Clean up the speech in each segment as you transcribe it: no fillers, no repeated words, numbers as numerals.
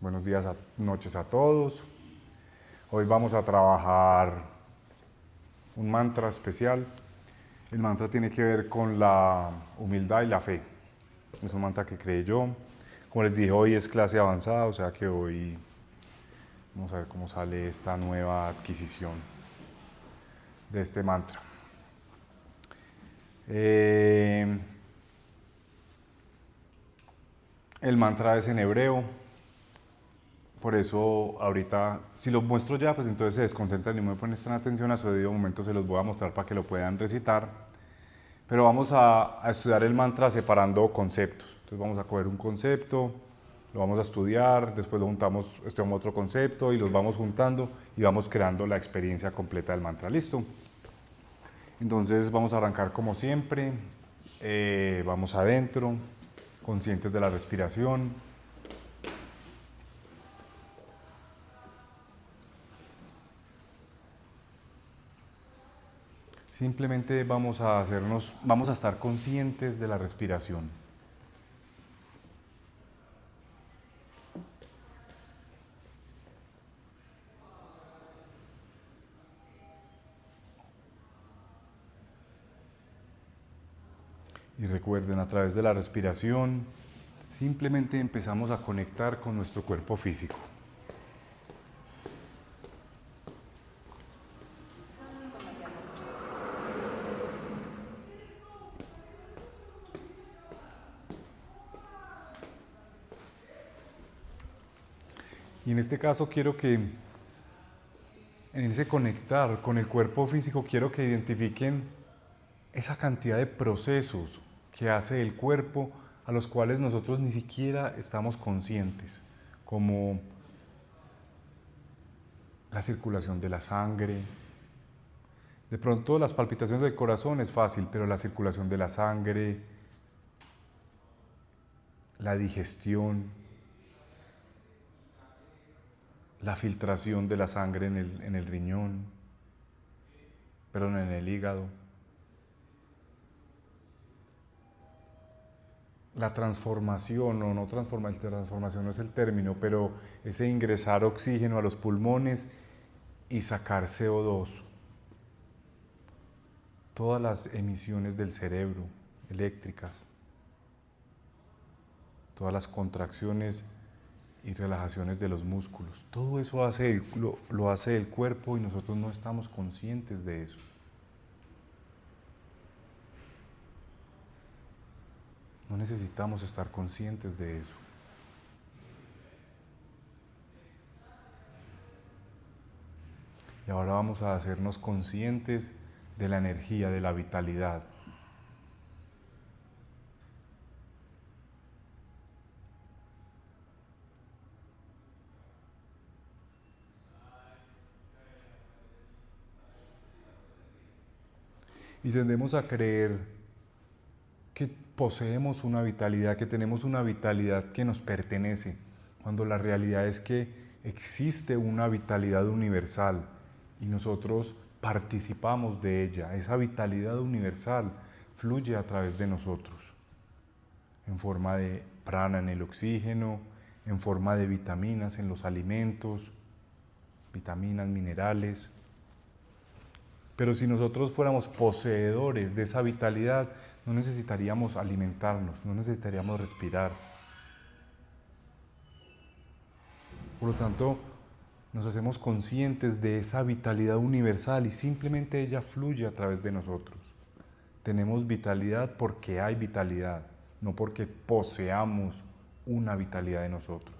Buenos días, noches a todos. Hoy vamos a trabajar un mantra especial. El mantra tiene que ver con la humildad y la fe. Es un mantra que creé yo. Como les dije, hoy es clase avanzada, o sea que hoy vamos a ver cómo sale esta nueva adquisición de este mantra. El mantra es en hebreo. Por eso ahorita, si los muestro ya, pues entonces se desconcentran y no me ponen atención. A su debido momento se los voy a mostrar para que lo puedan recitar. Pero vamos a estudiar el mantra separando conceptos. Entonces vamos a coger un concepto, lo vamos a estudiar, después lo juntamos, estudiamos otro concepto y los vamos juntando y vamos creando la experiencia completa del mantra. ¿Listo? Entonces vamos a arrancar como siempre. Vamos adentro, conscientes de la respiración. Simplemente vamos a estar conscientes de la respiración. Y recuerden, a través de la respiración, simplemente empezamos a conectar con nuestro cuerpo físico. Y en este caso quiero que, en ese conectar con el cuerpo físico, quiero que identifiquen esa cantidad de procesos que hace el cuerpo a los cuales nosotros ni siquiera estamos conscientes, como la circulación de la sangre. De pronto las palpitaciones del corazón es fácil, pero la circulación de la sangre, la digestión, la filtración de la sangre en el riñón, perdón, en el hígado, la transformación, o no transformación no es el término, pero ese ingresar oxígeno a los pulmones y sacar CO2, todas las emisiones del cerebro eléctricas, todas las contracciones y relajaciones de los músculos, todo eso lo hace el cuerpo y nosotros no estamos conscientes de eso. No necesitamos estar conscientes de eso. Y ahora vamos a hacernos conscientes de la energía, de la vitalidad. Y tendemos a creer que poseemos una vitalidad, que tenemos una vitalidad que nos pertenece, cuando la realidad es que existe una vitalidad universal y nosotros participamos de ella. Esa vitalidad universal fluye a través de nosotros, en forma de prana en el oxígeno, en forma de vitaminas en los alimentos, vitaminas, minerales. Pero si nosotros fuéramos poseedores de esa vitalidad, no necesitaríamos alimentarnos, no necesitaríamos respirar. Por lo tanto, nos hacemos conscientes de esa vitalidad universal y simplemente ella fluye a través de nosotros. Tenemos vitalidad porque hay vitalidad, no porque poseamos una vitalidad de nosotros.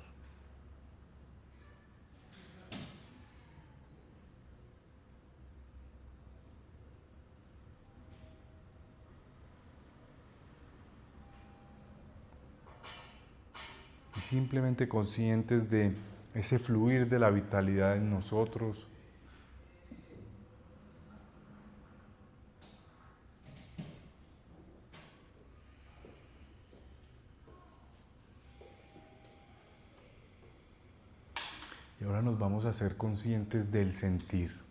Y simplemente conscientes de ese fluir de la vitalidad en nosotros. Y ahora nos vamos a hacer conscientes del sentir.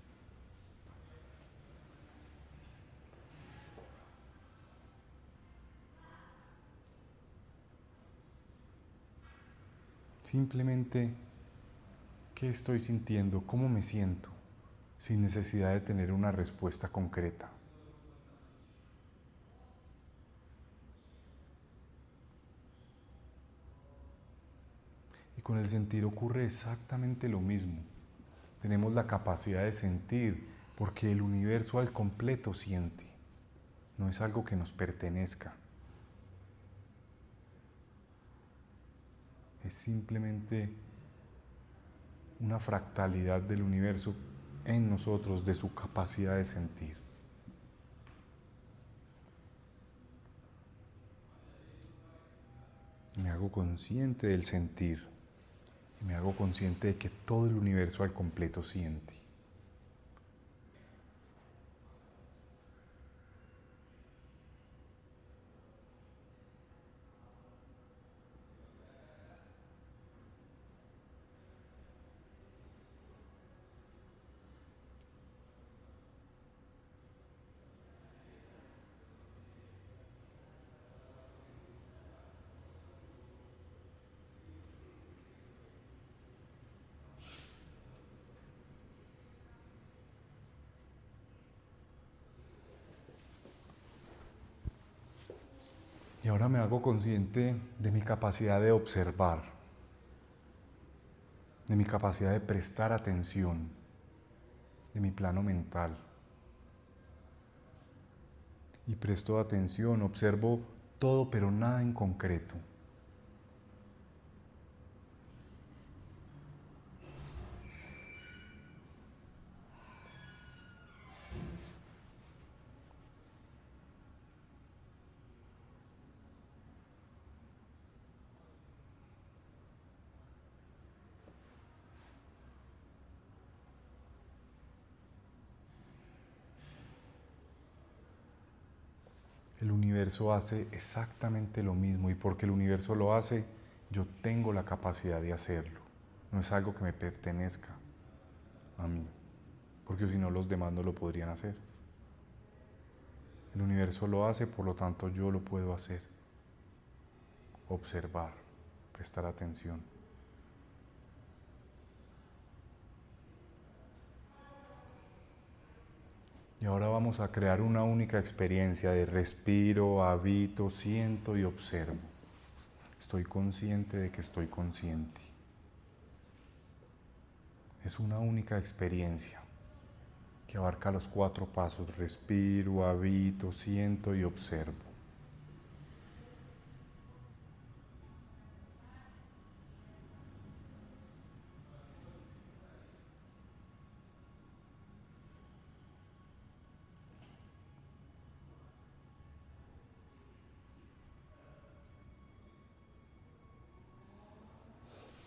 Simplemente, ¿qué estoy sintiendo? ¿Cómo me siento? Sin necesidad de tener una respuesta concreta. Y con el sentir ocurre exactamente lo mismo. Tenemos la capacidad de sentir porque el universo al completo siente. No es algo que nos pertenezca. Es simplemente una fractalidad del universo en nosotros, de su capacidad de sentir. Me hago consciente del sentir y me hago consciente de que todo el universo al completo siente. Y ahora me hago consciente de mi capacidad de observar, de mi capacidad de prestar atención, de mi plano mental. Y presto atención, observo todo pero nada en concreto. El universo hace exactamente lo mismo y porque el universo lo hace, yo tengo la capacidad de hacerlo. No es algo que me pertenezca a mí, porque si no los demás no lo podrían hacer. El universo lo hace, por lo tanto yo lo puedo hacer. Observar, prestar atención. Y ahora vamos a crear una única experiencia de respiro, habito, siento y observo. Estoy consciente de que estoy consciente. Es una única experiencia que abarca los 4 pasos: respiro, habito, siento y observo.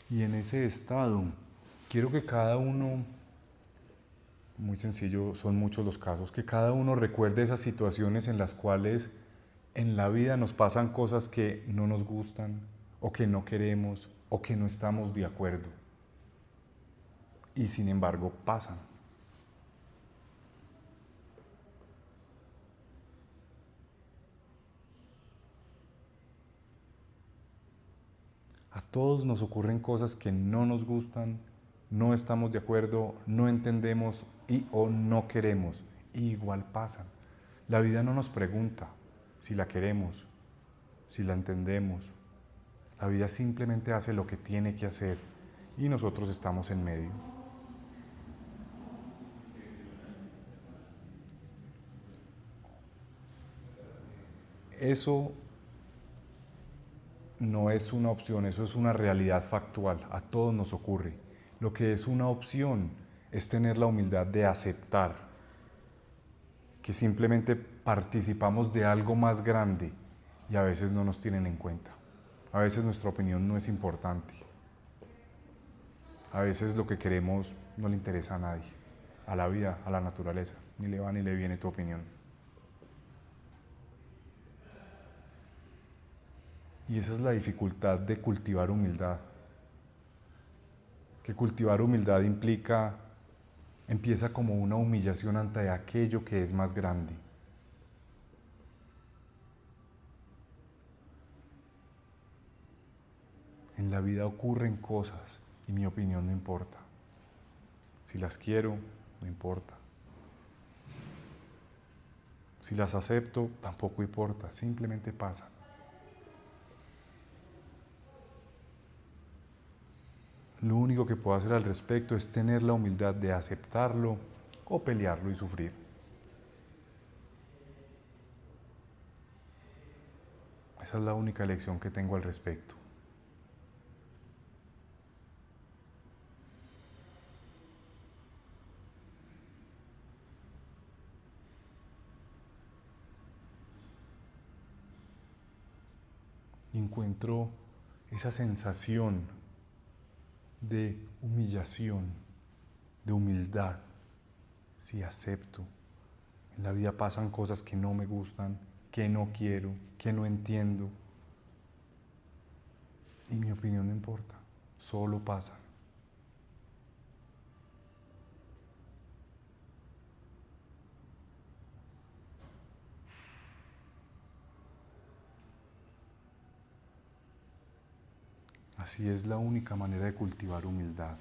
Y en ese estado, quiero que cada uno, muy sencillo, son muchos los casos, que cada uno recuerde esas situaciones en las cuales en la vida nos pasan cosas que no nos gustan, o que no queremos, o que no estamos de acuerdo. Y sin embargo pasan. A todos nos ocurren cosas que no nos gustan, no estamos de acuerdo, no entendemos y o no queremos. Y igual pasan. La vida no nos pregunta si la queremos, si la entendemos. La vida simplemente hace lo que tiene que hacer y nosotros estamos en medio. Eso no es una opción, eso es una realidad factual, a todos nos ocurre. Lo que es una opción es tener la humildad de aceptar que simplemente participamos de algo más grande y a veces no nos tienen en cuenta. A veces nuestra opinión no es importante. A veces lo que queremos no le interesa a nadie, a la vida, a la naturaleza, ni le va ni le viene tu opinión. Y esa es la dificultad de cultivar humildad. Que cultivar humildad empieza como una humillación ante aquello que es más grande. En la vida ocurren cosas y mi opinión no importa. Si las quiero, no importa. Si las acepto, tampoco importa, simplemente pasan. Lo único que puedo hacer al respecto es tener la humildad de aceptarlo o pelearlo y sufrir. Esa es la única lección que tengo al respecto. Y encuentro esa sensación de humillación, de humildad, si acepto. En la vida pasan cosas que no me gustan, que no quiero, que no entiendo. Y mi opinión no importa, solo pasan. Así es la única manera de cultivar humildad.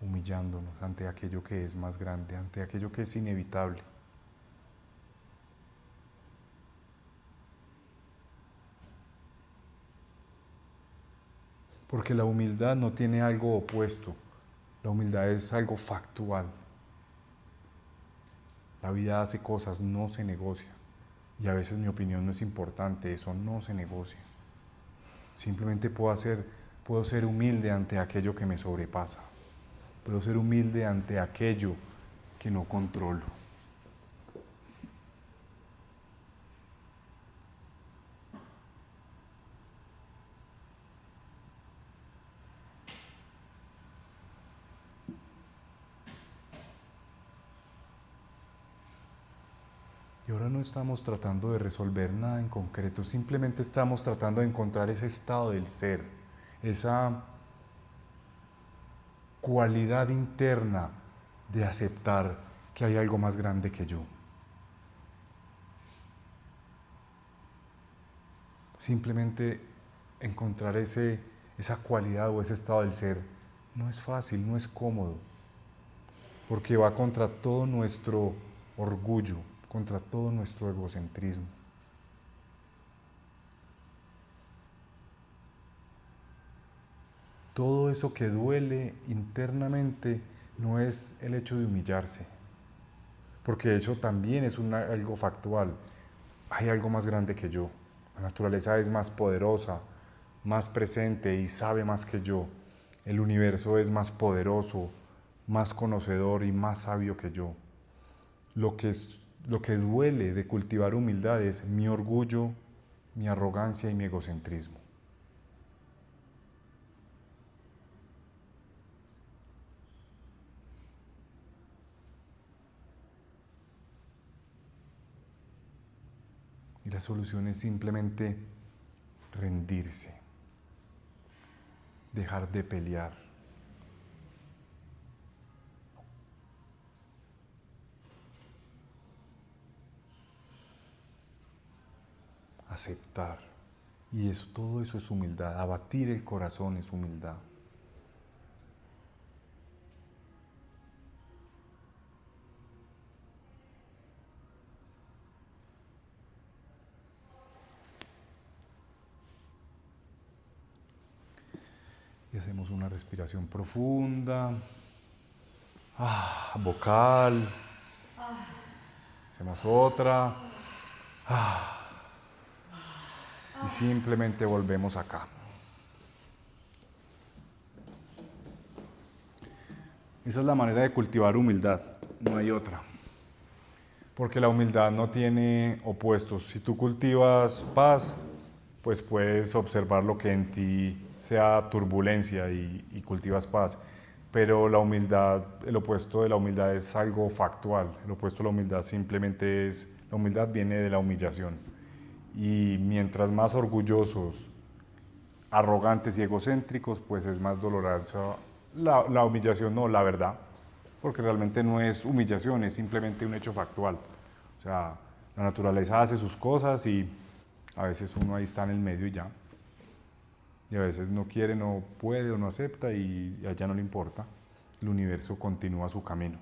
Humillándonos ante aquello que es más grande, ante aquello que es inevitable. Porque la humildad no tiene algo opuesto, la humildad es algo factual. La vida hace cosas, no se negocia. Y a veces mi opinión no es importante, eso no se negocia. Simplemente puedo ser humilde ante aquello que me sobrepasa. Puedo ser humilde ante aquello que no controlo. Y ahora no estamos tratando de resolver nada en concreto, simplemente estamos tratando de encontrar ese estado del ser, esa cualidad interna de aceptar que hay algo más grande que yo. Simplemente encontrar esa cualidad o ese estado del ser no es fácil, no es cómodo, porque va contra todo nuestro orgullo, contra todo nuestro egocentrismo. Todo eso que duele internamente no es el hecho de humillarse, porque eso también es algo factual. Hay algo más grande que yo. La naturaleza es más poderosa, más presente y sabe más que yo. El universo es más poderoso, más conocedor y más sabio que yo. Lo que duele de cultivar humildad es mi orgullo, mi arrogancia y mi egocentrismo. Y la solución es simplemente rendirse, dejar de pelear. Aceptar. Y todo eso es humildad. Abatir el corazón es humildad. Y hacemos una respiración profunda, vocal, hacemos otra, y simplemente volvemos acá. Esa es la manera de cultivar humildad, no hay otra. Porque la humildad no tiene opuestos. Si tú cultivas paz, pues puedes observar lo que en ti sea turbulencia y cultivas paz. Pero la humildad, el opuesto de la humildad es algo factual. El opuesto de la humildad simplemente la humildad viene de la humillación. Y mientras más orgullosos, arrogantes y egocéntricos, pues es más dolorosa la humillación, no la verdad. Porque realmente no es humillación, es simplemente un hecho factual. O sea, la naturaleza hace sus cosas y a veces uno ahí está en el medio y ya. Y a veces no quiere, no puede o no acepta y a ella no le importa. El universo continúa su camino.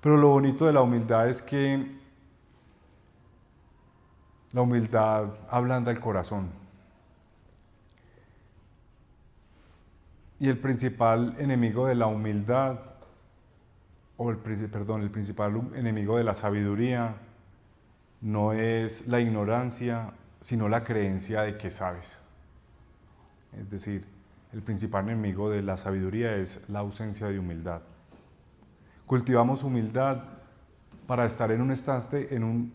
Pero lo bonito de la humildad es que la humildad ablanda el corazón. Y el principal enemigo de la humildad, el principal enemigo de la sabiduría no es la ignorancia, sino la creencia de que sabes. Es decir, el principal enemigo de la sabiduría es la ausencia de humildad. Cultivamos humildad para estar en un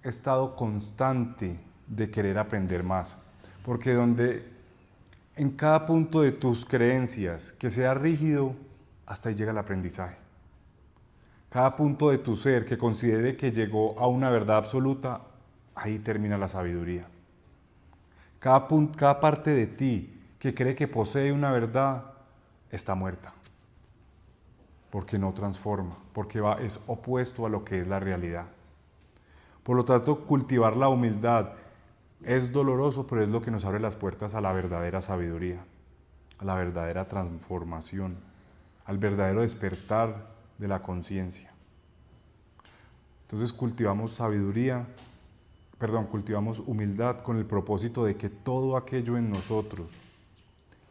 estado constante de querer aprender más. Porque en cada punto de tus creencias que sea rígido, hasta ahí llega el aprendizaje. Cada punto de tu ser que considere que llegó a una verdad absoluta, ahí termina la sabiduría. Cada parte de ti que cree que posee una verdad, está muerta. Porque no transforma, porque es opuesto a lo que es la realidad. Por lo tanto, cultivar la humildad es doloroso, pero es lo que nos abre las puertas a la verdadera sabiduría, a la verdadera transformación, al verdadero despertar de la conciencia. Entonces cultivamos humildad con el propósito de que todo aquello en nosotros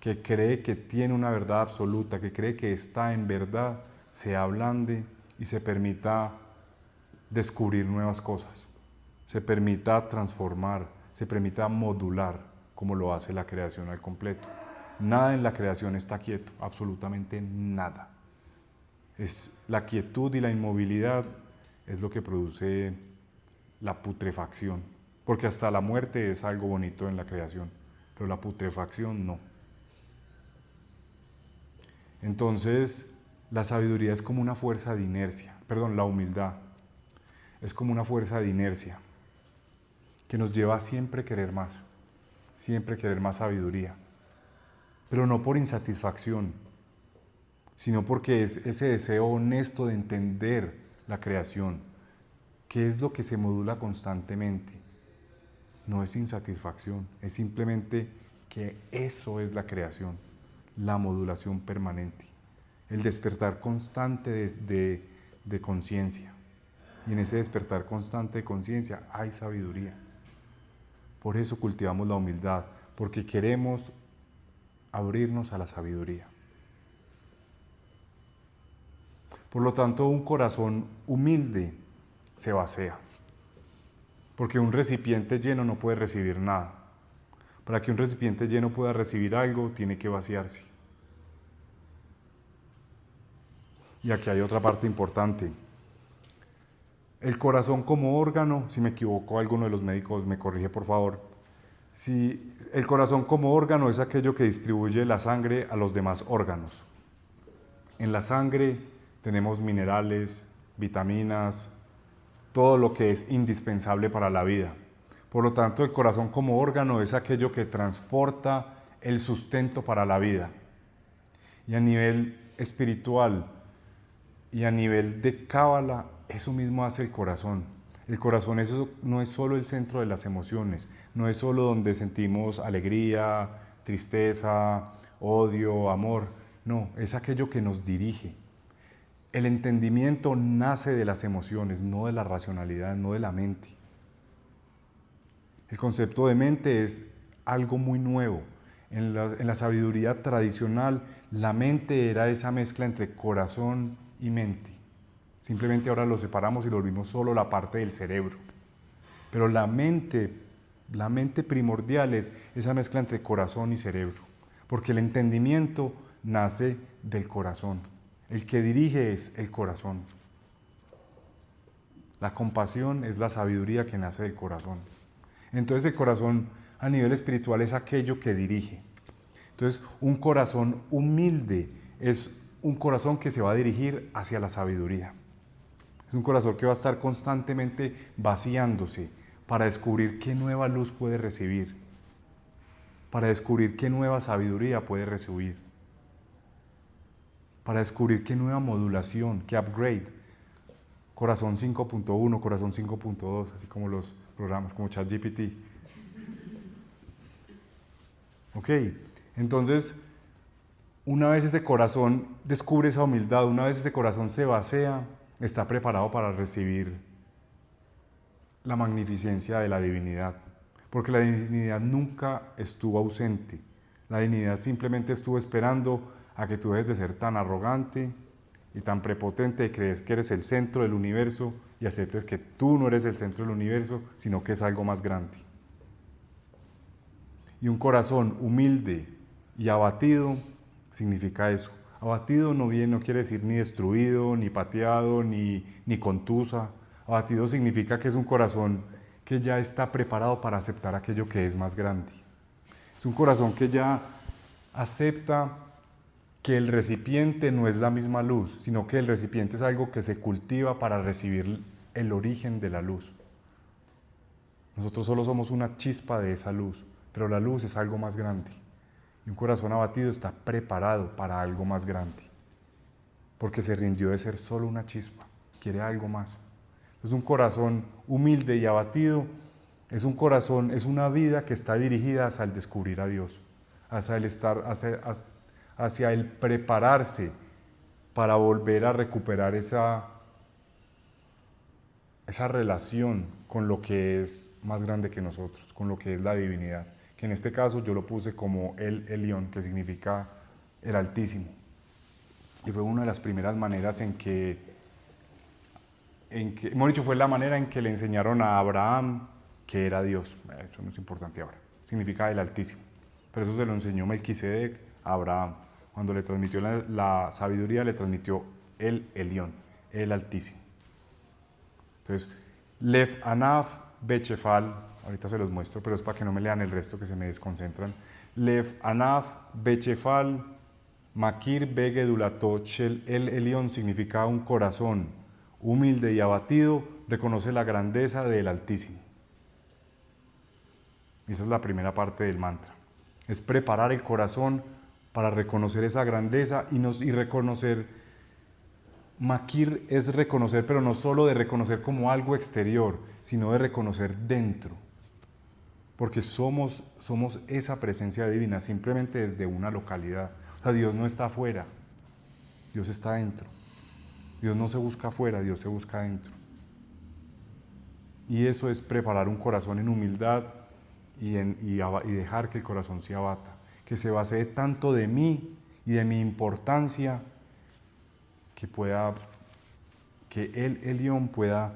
que cree que tiene una verdad absoluta, que cree que está en verdad, se ablande y se permita descubrir nuevas cosas, se permita transformar, se permita modular, como lo hace la creación al completo. Nada en la creación está quieto, absolutamente nada. La quietud y la inmovilidad es lo que produce la putrefacción, porque hasta la muerte es algo bonito en la creación, pero la putrefacción no. Entonces, la sabiduría es como una fuerza de inercia, la humildad es como una fuerza de inercia que nos lleva a siempre querer más sabiduría, pero no por insatisfacción, sino porque es ese deseo honesto de entender la creación, que es lo que se modula constantemente. No es insatisfacción, es simplemente que eso es la creación, la modulación permanente, el despertar constante de conciencia. Y en ese despertar constante de conciencia hay sabiduría. Por eso cultivamos la humildad, porque queremos abrirnos a la sabiduría. Por lo tanto, un corazón humilde se vacía, porque un recipiente lleno no puede recibir nada. Para que un recipiente lleno pueda recibir algo, tiene que vaciarse. Y aquí hay otra parte importante. El corazón como órgano, si me equivoco, alguno de los médicos me corrige por favor. Si el corazón como órgano es aquello que distribuye la sangre a los demás órganos. En la sangre tenemos minerales, vitaminas, todo lo que es indispensable para la vida. Por lo tanto, el corazón como órgano es aquello que transporta el sustento para la vida. Y a nivel espiritual y a nivel de cábala, eso mismo hace el corazón. El corazón no es solo el centro de las emociones, no es solo donde sentimos alegría, tristeza, odio, amor. No, es aquello que nos dirige. El entendimiento nace de las emociones, no de la racionalidad, no de la mente. El concepto de mente es algo muy nuevo. En la sabiduría tradicional, la mente era esa mezcla entre corazón y mente. Simplemente ahora lo separamos y lo volvimos solo la parte del cerebro. Pero la mente primordial es esa mezcla entre corazón y cerebro. Porque el entendimiento nace del corazón. El que dirige es el corazón. La compasión es la sabiduría que nace del corazón. Entonces el corazón a nivel espiritual es aquello que dirige. Entonces un corazón humilde es un corazón que se va a dirigir hacia la sabiduría. Es un corazón que va a estar constantemente vaciándose para descubrir qué nueva luz puede recibir, para descubrir qué nueva sabiduría puede recibir, para descubrir qué nueva modulación, qué upgrade, corazón 5.1, corazón 5.2, así como los programas como ChatGPT. ¿Ok? Entonces, una vez ese corazón descubre esa humildad, una vez ese corazón se vacía, está preparado para recibir la magnificencia de la divinidad. Porque la divinidad nunca estuvo ausente. La divinidad simplemente estuvo esperando a que tú dejes de ser tan arrogante y tan prepotente y crees que eres el centro del universo y aceptes que tú no eres el centro del universo, sino que es algo más grande. Y un corazón humilde y abatido significa eso. Abatido no quiere decir ni destruido, ni pateado, ni contusa. Abatido significa que es un corazón que ya está preparado para aceptar aquello que es más grande. Es un corazón que ya acepta que el recipiente no es la misma luz, sino que el recipiente es algo que se cultiva para recibir el origen de la luz. Nosotros solo somos una chispa de esa luz, pero la luz es algo más grande. Y un corazón abatido está preparado para algo más grande, porque se rindió de ser solo una chispa, quiere algo más. Es un corazón humilde y abatido, es un corazón, es una vida que está dirigida hacia el descubrir a Dios, hacia el prepararse para volver a recuperar esa relación con lo que es más grande que nosotros, con lo que es la divinidad, que en este caso yo lo puse como el Elión, que significa el Altísimo. Y fue una de las primeras maneras mejor dicho, fue la manera en que le enseñaron a Abraham que era Dios. Eso no es importante ahora, significa el Altísimo. Pero eso se lo enseñó Melquisedec a Abraham. Cuando le transmitió la sabiduría, le transmitió el Elión, el Altísimo. Entonces, Lev Anaf Bechefal, ahorita se los muestro, pero es para que no me lean el resto que se me desconcentran. Lev Anaf Bechefal Makir Begedulato Shel El Elión significa un corazón humilde y abatido, reconoce la grandeza del Altísimo. Y esa es la primera parte del mantra. Es preparar el corazón para reconocer esa grandeza y reconocer. Makir es reconocer, pero no solo de reconocer como algo exterior, sino de reconocer dentro. Porque somos esa presencia divina, simplemente desde una localidad. O sea, Dios no está afuera, Dios está dentro. Dios no se busca afuera, Dios se busca dentro. Y eso es preparar un corazón en humildad y dejar que el corazón se abata, que se basee tanto de mí y de mi importancia, que el Elión pueda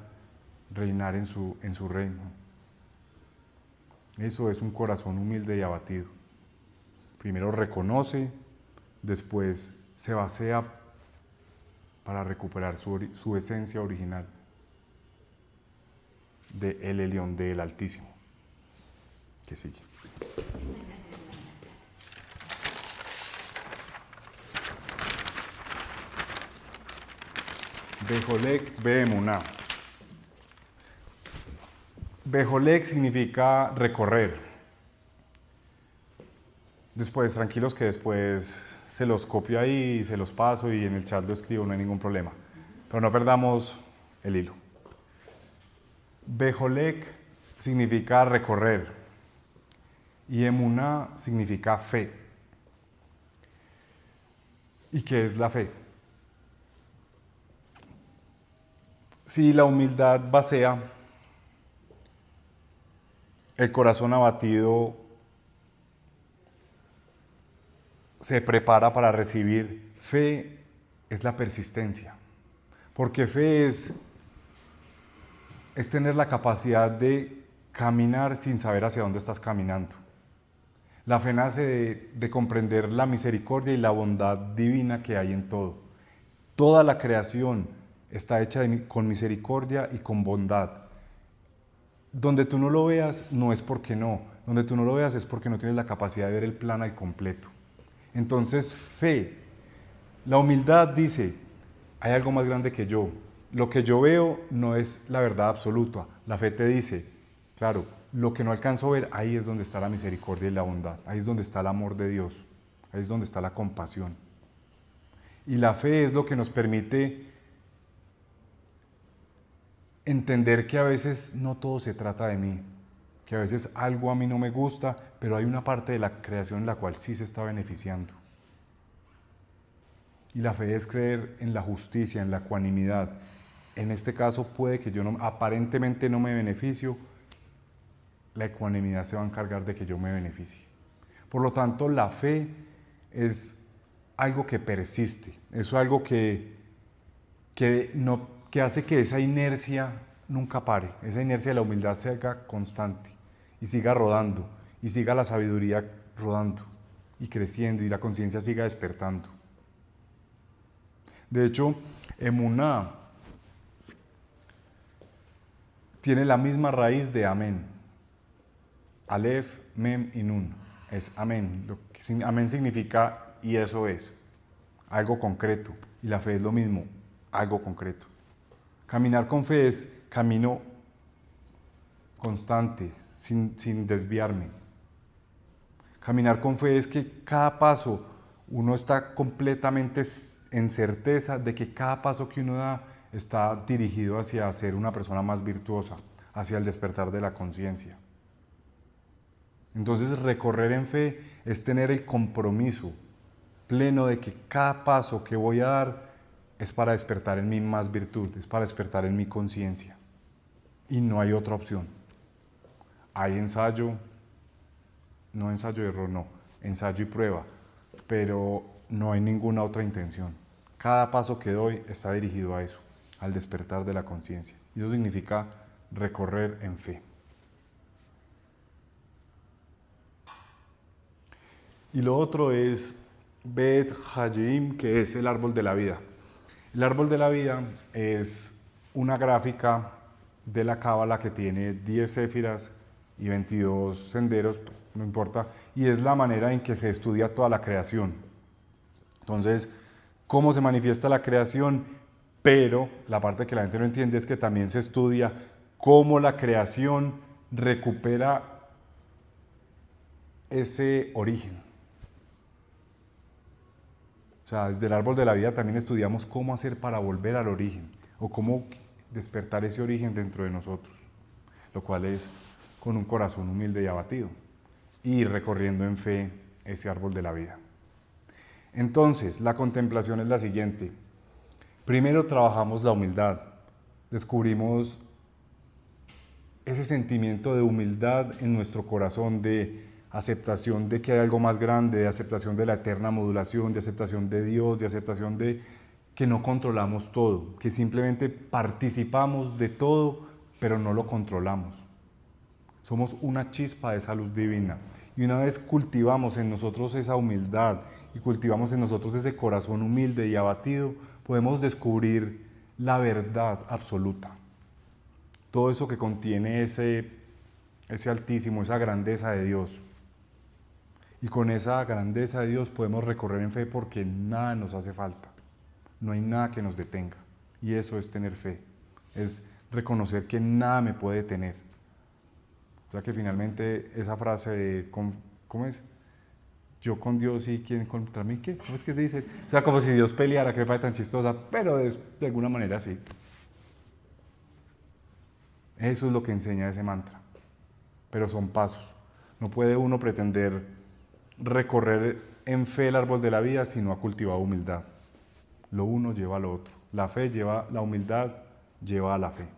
reinar en su reino. Eso es un corazón humilde y abatido. Primero reconoce, después se vacía para recuperar su esencia original de el Elión, del Altísimo. Que sigue. Bejolek Beemuná. Bejolek significa recorrer. Después, tranquilos que después se los copio ahí, se los paso y en el chat lo escribo, no hay ningún problema. Pero no perdamos el hilo. Bejolek significa recorrer y Emuná significa fe. ¿Y qué es la fe? Si la humildad vacía, el corazón abatido se prepara para recibir. Fe es la persistencia, porque fe es tener la capacidad de caminar sin saber hacia dónde estás caminando. La fe nace de comprender la misericordia y la bondad divina que hay en todo. Toda la creación está hecha con misericordia y con bondad. Donde tú no lo veas, no es porque no. Donde tú no lo veas es porque no tienes la capacidad de ver el plan al completo. Entonces, fe. La humildad dice, hay algo más grande que yo. Lo que yo veo no es la verdad absoluta. La fe te dice, claro, lo que no alcanzo a ver, ahí es donde está la misericordia y la bondad. Ahí es donde está el amor de Dios. Ahí es donde está la compasión. Y la fe es lo que nos permite entender que a veces no todo se trata de mí. que a veces algo a mí no me gusta, pero hay una parte de la creación en la cual sí se está beneficiando. Y la fe es creer en la justicia, en la ecuanimidad. En este caso puede que yo aparentemente no me beneficio, la ecuanimidad se va a encargar de que yo me beneficie. Por lo tanto, la fe es algo que persiste, es algo que hace que esa inercia nunca pare, esa inercia de la humildad siga constante y siga rodando, y siga la sabiduría rodando y creciendo, y la conciencia siga despertando. De hecho, emuná tiene la misma raíz de amén. Alef, mem y nun. Es amén. Amén significa y eso es. Algo concreto. Y la fe es lo mismo. Algo concreto. Caminar con fe es camino constante, sin desviarme. Caminar con fe es que cada paso uno está completamente en certeza de que cada paso que uno da está dirigido hacia ser una persona más virtuosa, hacia el despertar de la conciencia. Entonces, recorrer en fe es tener el compromiso pleno de que cada paso que voy a dar es para despertar en mí más virtud, es para despertar en mi conciencia. Y no hay otra opción. Hay ensayo, no ensayo y error, no, ensayo y prueba, pero no hay ninguna otra intención. Cada paso que doy está dirigido a eso, al despertar de la conciencia. Y eso significa recorrer en fe. Y lo otro es Bet Hayim, que es el árbol de la vida. El árbol de la vida es una gráfica de la Cábala que tiene 10 céfiras y 22 senderos, no importa, y es la manera en que se estudia toda la creación. Entonces, ¿cómo se manifiesta la creación? Pero la parte que la gente no entiende es que también se estudia cómo la creación recupera ese origen. O sea, desde el árbol de la vida también estudiamos cómo hacer para volver al origen, o cómo despertar ese origen dentro de nosotros, lo cual es con un corazón humilde y abatido, y recorriendo en fe ese árbol de la vida. Entonces, la contemplación es la siguiente. Primero trabajamos la humildad, descubrimos ese sentimiento de humildad en nuestro corazón, de aceptación de que hay algo más grande, de aceptación de la eterna modulación, de aceptación de Dios, de aceptación de que no controlamos todo, que simplemente participamos de todo, pero no lo controlamos. Somos una chispa de esa luz divina. Y una vez cultivamos en nosotros esa humildad y cultivamos en nosotros ese corazón humilde y abatido, podemos descubrir la verdad absoluta. Todo eso que contiene ese altísimo, esa grandeza de Dios. Y con esa grandeza de Dios podemos recorrer en fe porque nada nos hace falta. No hay nada que nos detenga. Y eso es tener fe. Es reconocer que nada me puede detener. O sea que finalmente esa frase de, ¿cómo es? Yo con Dios y ¿quién contra mí? ¿Qué? ¿Cómo es que se dice? O sea, como si Dios peleara, que me parece tan chistosa, pero de alguna manera sí. Eso es lo que enseña ese mantra. Pero son pasos. No puede uno pretender recorrer en fe el árbol de la vida si no ha cultivado humildad. Lo uno lleva a lo otro. La fe lleva, la humildad lleva a la fe.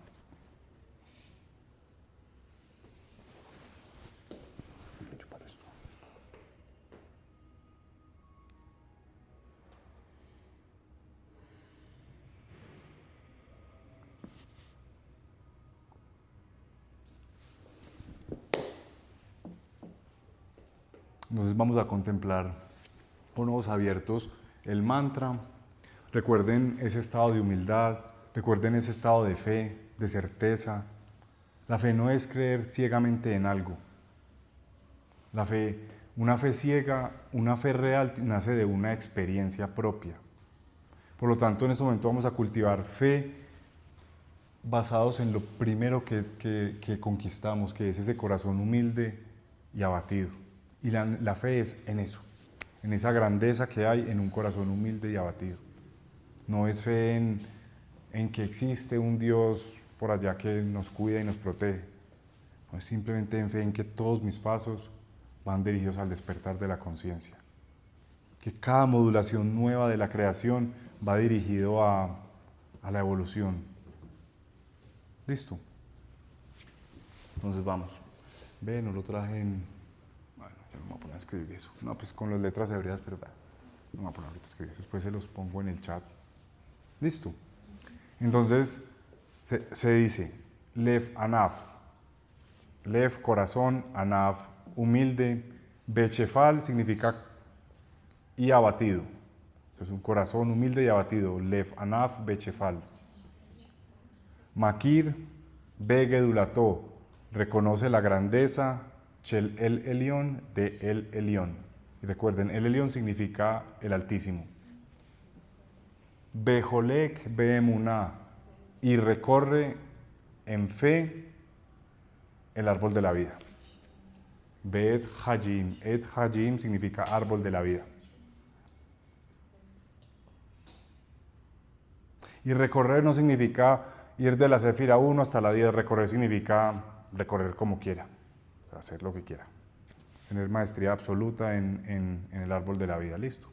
Entonces vamos a contemplar con ojos abiertos el mantra. Recuerden ese estado de humildad, recuerden ese estado de fe, de certeza. La fe no es creer ciegamente en algo. La fe, una fe ciega, una fe real nace de una experiencia propia. Por lo tanto, en este momento vamos a cultivar fe basados en lo primero que conquistamos, que es ese corazón humilde y abatido. Y la fe es en eso, en esa grandeza que hay en un corazón humilde y abatido. No es fe en que existe un Dios por allá que nos cuida y nos protege. No es simplemente en fe en que todos mis pasos van dirigidos al despertar de la conciencia. Que cada modulación nueva de la creación va dirigido a la evolución. ¿Listo? Entonces vamos. Ve, no lo traje en... Bueno, yo no me voy a poner a escribir eso. No, pues con las letras hebreas, pero no me voy a poner ahorita a escribir eso. Después se los pongo en el chat. ¿Listo? Entonces se dice, Lev Anaf. Lev, corazón, Anaf, humilde. Bechefal significa y abatido. Es un corazón humilde y abatido. Lev Anaf Bechefal. Makir Begedulató. Reconoce la grandeza. Chel el Elión de el Elión. Y recuerden, el Elión significa el Altísimo. Bejolek Beemuná. Y recorre en fe el árbol de la vida. Bet Hajim. Et Hajim significa árbol de la vida. Y recorrer no significa ir de la Sefira 1 hasta la 10. Recorrer significa recorrer como quiera, hacer lo que quiera. Tener maestría absoluta en el árbol de la vida. ¿Listo?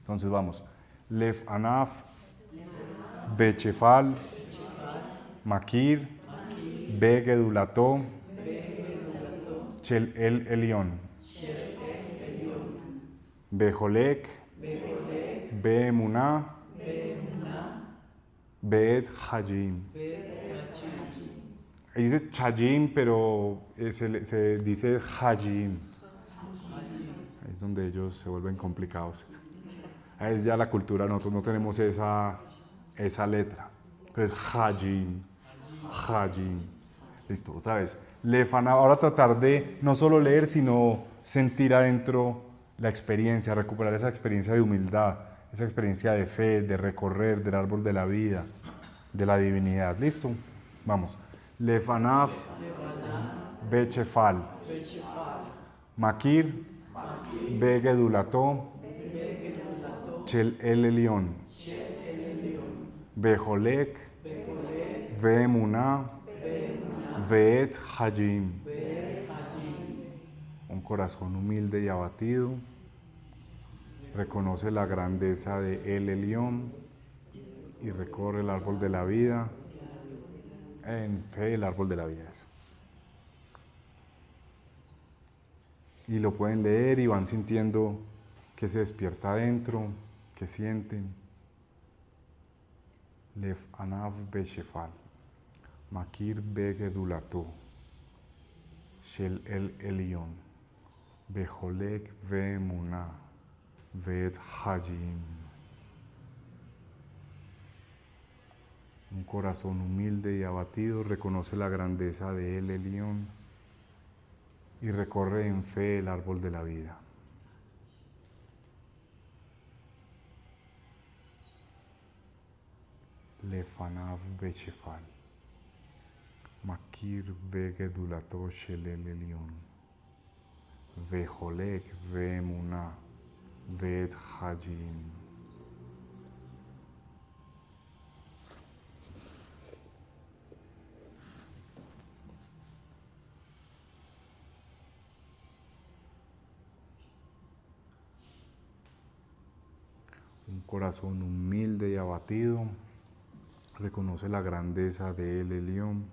Entonces vamos. Lev Anaf, Bechefal, Makir, Begedulató, Chel el Elión, Bejolek, Beemuná, Bet Hajim. Ahí dice Chajim, pero se dice Hajim. Ahí es donde ellos se vuelven complicados. Ahí es ya la cultura, nosotros no tenemos esa letra. Entonces, Hajim. Hajim. Listo, otra vez. Lefana, ahora tratar de no solo leer, sino sentir adentro la experiencia, recuperar esa experiencia de humildad, esa experiencia de fe, de recorrer del árbol de la vida, de la divinidad. ¿Listo? Vamos. Lefanaf, Bechefal, Makir, Begedulató, Chel el Elión, Bejolek, Veemuná, Veet Hajim. Un corazón humilde y abatido reconoce la grandeza de El Elión y recorre el árbol de la vida en fe, el árbol de la vida. Eso. Y lo pueden leer y van sintiendo que se despierta adentro, que sienten. Lev Anav Bechefal, Makir Begedulató, Shel el Elión, Bejolek Veemuná, Veet Hajim. Un corazón humilde y abatido reconoce la grandeza de El Elión y recorre en fe el árbol de la vida. Lefanav Bechefal, Makir Begedulató Shel el Elión, Bejolek Veemuná, Veet Hajim. Un corazón humilde y abatido reconoce la grandeza de El Elión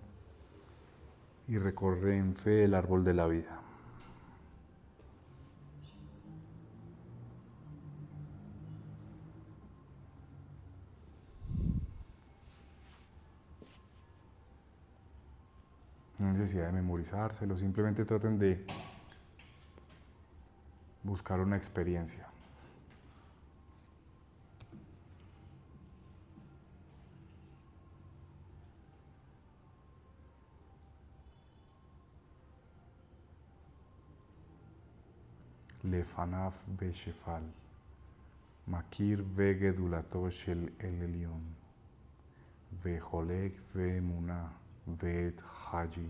y recorre en fe el árbol de la vida. No hay necesidad de memorizárselo, simplemente traten de buscar una experiencia. Lefanav Bechefal, Makir Begedulató Shel el Elión, Bejolek Veemuná, Veet Hajim.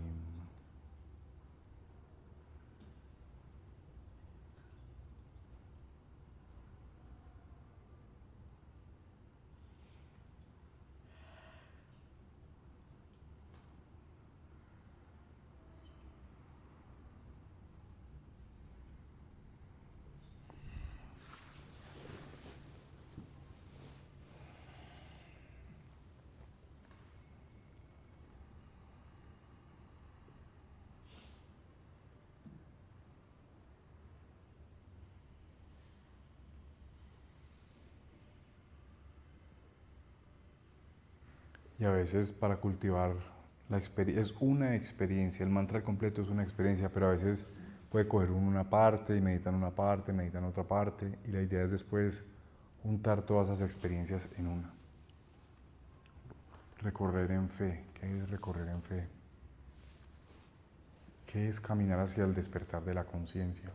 Y a veces para cultivar la experiencia, es una experiencia, el mantra completo es una experiencia, pero a veces puede coger uno una parte y meditar en una parte, meditar en otra parte, y la idea es después juntar todas esas experiencias en una. Recorrer en fe. ¿Qué es recorrer en fe? ¿Qué es caminar hacia el despertar de la conciencia?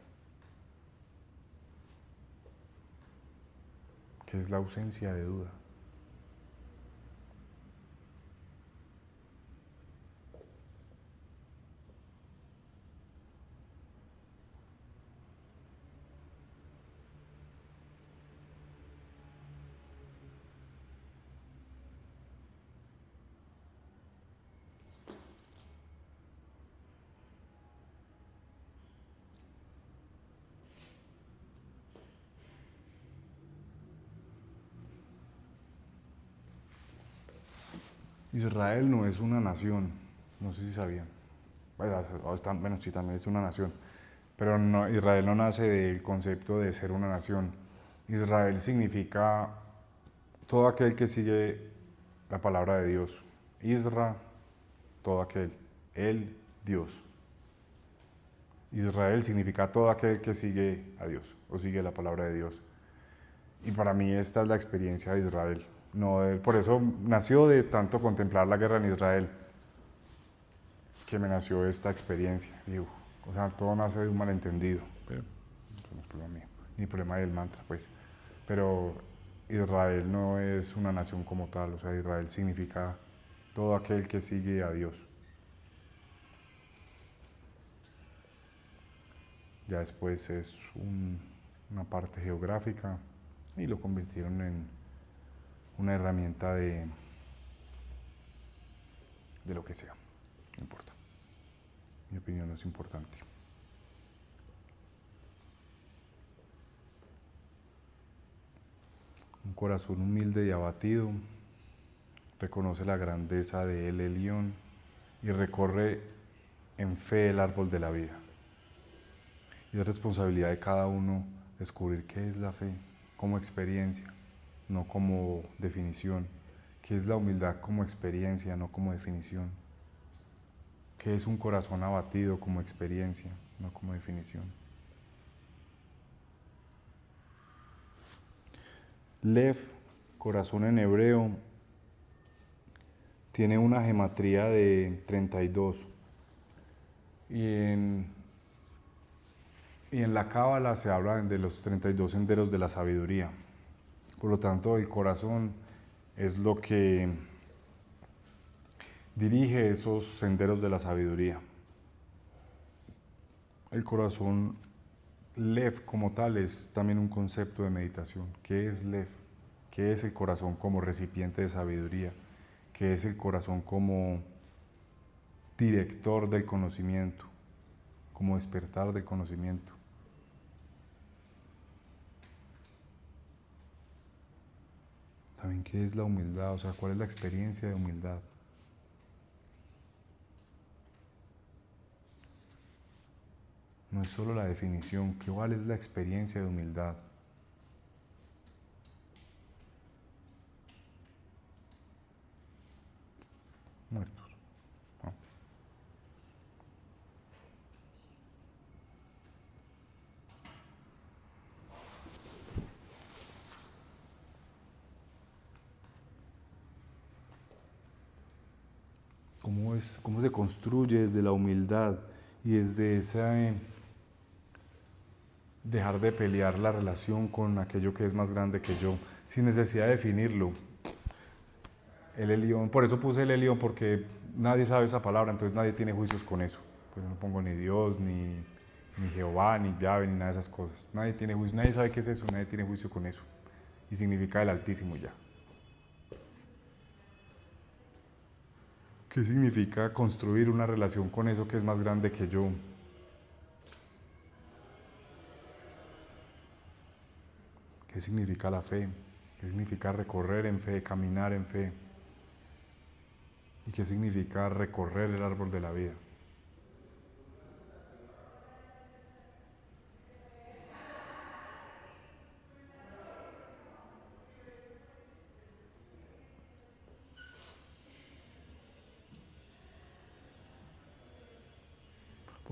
¿Qué es la ausencia de duda? Israel no es una nación, no sé si sabían. Bueno, sí, también es una nación, pero no, Israel no nace del concepto de ser una nación. Israel significa todo aquel que sigue la palabra de Dios. Isra, todo aquel. El, Dios. Israel significa todo aquel que sigue a Dios o sigue la palabra de Dios. Y para mí esta es la experiencia de Israel. No, por eso nació de tanto contemplar la guerra en Israel, que me nació esta experiencia. Digo, o sea, todo nace de un malentendido, pero no es problema mío, ni problema del mantra, pues. Pero Israel no es una nación como tal, o sea, Israel significa todo aquel que sigue a Dios. Ya después es una parte geográfica y lo convirtieron en una herramienta de lo que sea, no importa. Mi opinión no es importante. Un corazón humilde y abatido reconoce la grandeza de El Elyon y recorre en fe el árbol de la vida. Y es responsabilidad de cada uno descubrir qué es la fe como experiencia, no como definición. ¿Qué es la humildad como experiencia, no como definición? ¿Qué es un corazón abatido como experiencia, no como definición? Lev, corazón en hebreo, tiene una gematría de 32. Y en la Cábala se habla de los 32 senderos de la sabiduría. Por lo tanto, el corazón es lo que dirige esos senderos de la sabiduría. El corazón, Lev como tal, es también un concepto de meditación. ¿Qué es Lev? ¿Qué es el corazón como recipiente de sabiduría? ¿Qué es el corazón como director del conocimiento? Como despertar del conocimiento. También qué es la humildad, o sea, cuál es la experiencia de humildad. No es solo la definición, ¿cuál es la experiencia de humildad? Muertos. ¿No? ¿Cómo se construye desde la humildad y desde ese dejar de pelear la relación con aquello que es más grande que yo, sin necesidad de definirlo? El Elyon, por eso puse el Elyon, porque nadie sabe esa palabra, entonces nadie tiene juicios con eso. Pues no pongo ni Dios, ni Jehová, ni Yahvé, ni nada de esas cosas. Nadie tiene juicio, nadie sabe qué es eso, nadie tiene juicio con eso. Y significa el Altísimo ya. ¿Qué significa construir una relación con eso que es más grande que yo? ¿Qué significa la fe? ¿Qué significa recorrer en fe, caminar en fe? ¿Y qué significa recorrer el árbol de la vida?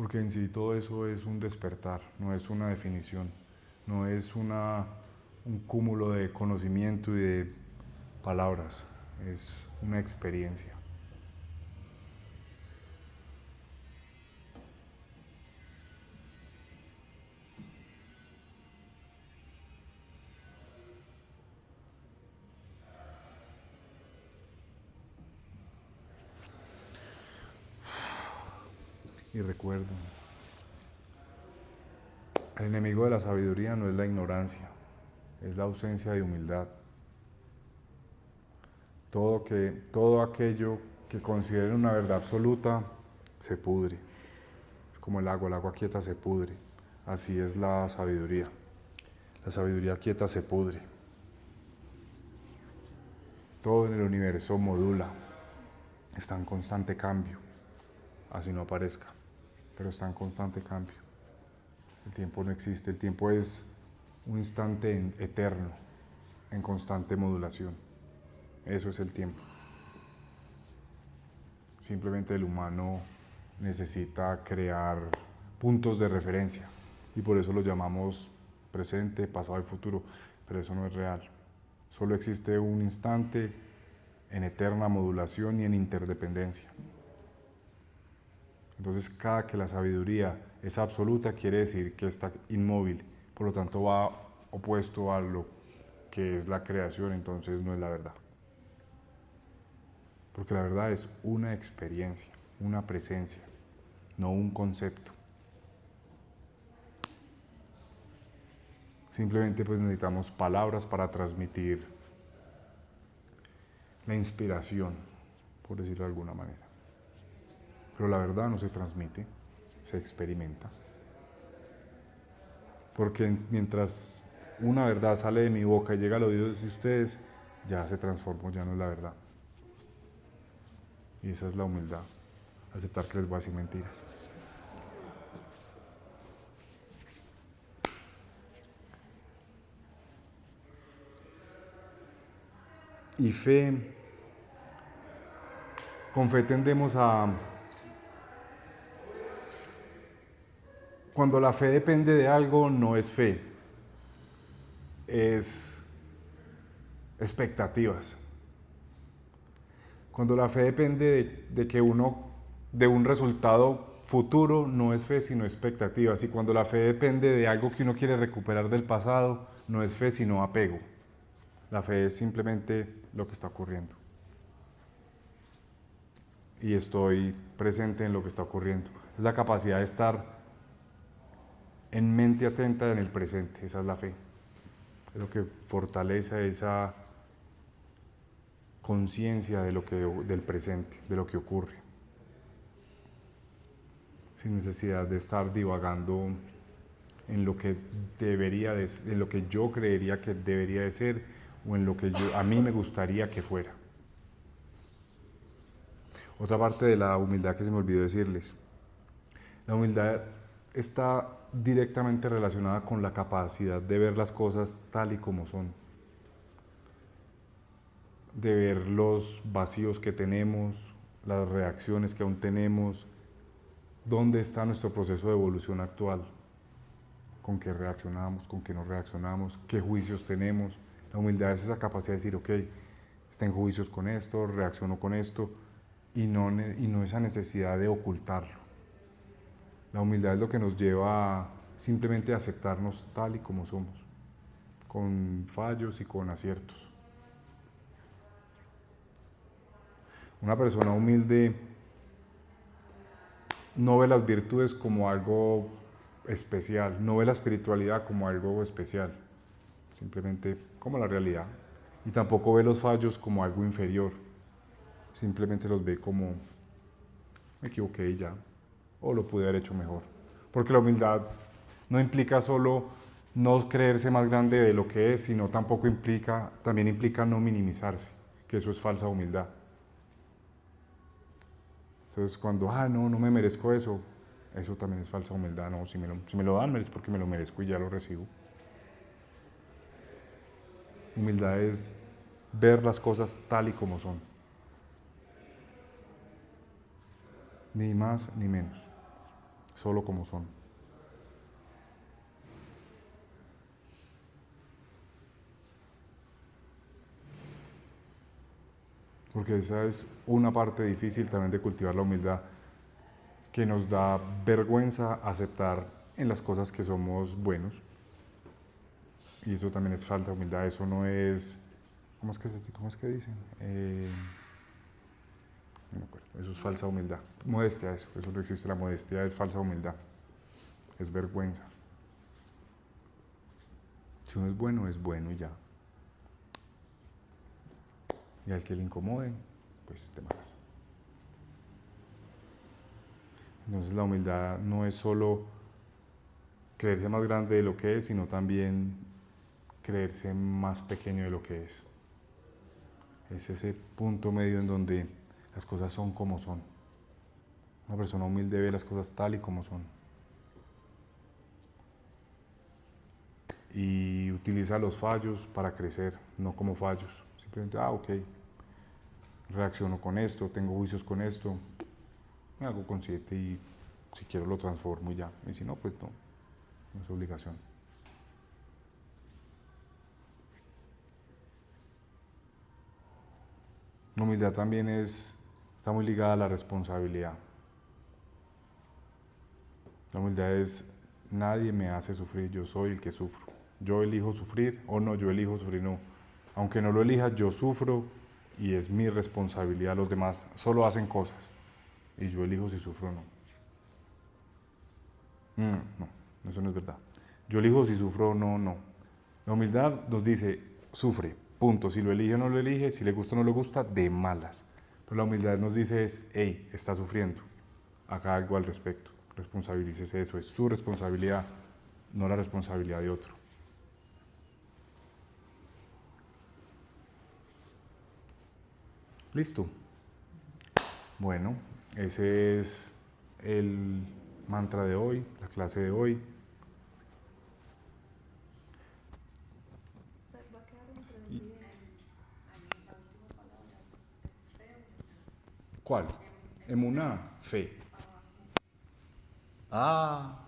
Porque en sí todo eso es un despertar, no es una definición, no es un cúmulo de conocimiento y de palabras, es una experiencia. Y recuerden, el enemigo de la sabiduría no es la ignorancia, es la ausencia de humildad. Todo aquello que consideren una verdad absoluta se pudre. Es como el agua quieta se pudre. Así es la sabiduría. La sabiduría quieta se pudre. Todo en el universo modula, está en constante cambio, así no aparezca, pero está en constante cambio. El tiempo no existe, el tiempo es un instante eterno, en constante modulación. Eso es el tiempo. Simplemente el humano necesita crear puntos de referencia y por eso lo llamamos presente, pasado y futuro, pero eso no es real. Solo existe un instante en eterna modulación y en interdependencia. Entonces, cada que la sabiduría es absoluta quiere decir que está inmóvil, por lo tanto va opuesto a lo que es la creación, entonces no es la verdad. Porque la verdad es una experiencia, una presencia, no un concepto. Simplemente pues necesitamos palabras para transmitir la inspiración, por decirlo de alguna manera. Pero la verdad no se transmite, se experimenta. Porque mientras una verdad sale de mi boca y llega al oído de ustedes, ya se transformó, ya no es la verdad. Y esa es la humildad, aceptar que les voy a decir mentiras. Y fe, con fe tendemos a... Cuando la fe depende de algo, no es fe, es expectativas. Cuando la fe depende de un resultado futuro, no es fe, sino expectativas. Y cuando la fe depende de algo que uno quiere recuperar del pasado, no es fe, sino apego. La fe es simplemente lo que está ocurriendo. Y estoy presente en lo que está ocurriendo. Es la capacidad de estar en mente atenta en el presente, esa es la fe. Es lo que fortalece esa conciencia del presente, de lo que ocurre. Sin necesidad de estar divagando en lo que en lo que yo creería que debería de ser o en lo que a mí me gustaría que fuera. Otra parte de la humildad que se me olvidó decirles. La humildad está directamente relacionada con la capacidad de ver las cosas tal y como son. De ver los vacíos que tenemos, las reacciones que aún tenemos, dónde está nuestro proceso de evolución actual, con qué reaccionamos, con qué no reaccionamos, qué juicios tenemos. La humildad es esa capacidad de decir, ok, tengo juicios con esto, reacciono con esto, y no esa necesidad de ocultarlo. La humildad es lo que nos lleva a simplemente aceptarnos tal y como somos, con fallos y con aciertos. Una persona humilde no ve las virtudes como algo especial, no ve la espiritualidad como algo especial, simplemente como la realidad. Y tampoco ve los fallos como algo inferior, simplemente los ve como me equivoqué y ya, o lo pude haber hecho mejor. Porque la humildad no implica solo no creerse más grande de lo que es, sino también implica no minimizarse, que eso es falsa humildad. Entonces cuando, no me merezco eso, eso también es falsa humildad. No, si me lo dan es porque me lo merezco y ya lo recibo. Humildad es ver las cosas tal y como son. Ni más ni menos. solo como son. Porque esa es una parte difícil también de cultivar la humildad, que nos da vergüenza aceptar en las cosas que somos buenos. Y eso también es falta de humildad, eso no es... cómo es que dicen? No me acuerdo, eso es falsa humildad. Modestia, eso no existe, la modestia es falsa humildad, es vergüenza. Si uno es bueno y ya. Y al que le incomode, pues te malas. Entonces la humildad no es solo creerse más grande de lo que es, sino también creerse más pequeño de lo que es. Es ese punto medio en donde las cosas son como son. Una persona humilde ve las cosas tal y como son. Y utiliza los fallos para crecer, no como fallos. Simplemente, ok, reacciono con esto, tengo juicios con esto, me hago consciente y si quiero lo transformo y ya. Y si no, pues no es obligación. La humildad también está muy ligada a la responsabilidad. La humildad es, nadie me hace sufrir, yo soy el que sufro. Yo elijo sufrir o no, yo elijo sufrir no. Aunque no lo elija, yo sufro y es mi responsabilidad. Los demás solo hacen cosas y yo elijo si sufro o no. No, eso no es verdad. Yo elijo si sufro o no, no. La humildad nos dice, sufre, punto. Si lo elige o no lo elige, si le gusta o no le gusta, de malas. Pero la humildad nos dice es, hey, está sufriendo, haga algo al respecto. Responsabilícese de eso, es su responsabilidad, no la responsabilidad de otro. Listo. Bueno, ese es el mantra de hoy, la clase de hoy. ¿Cuál? Emuná, fe. Ah,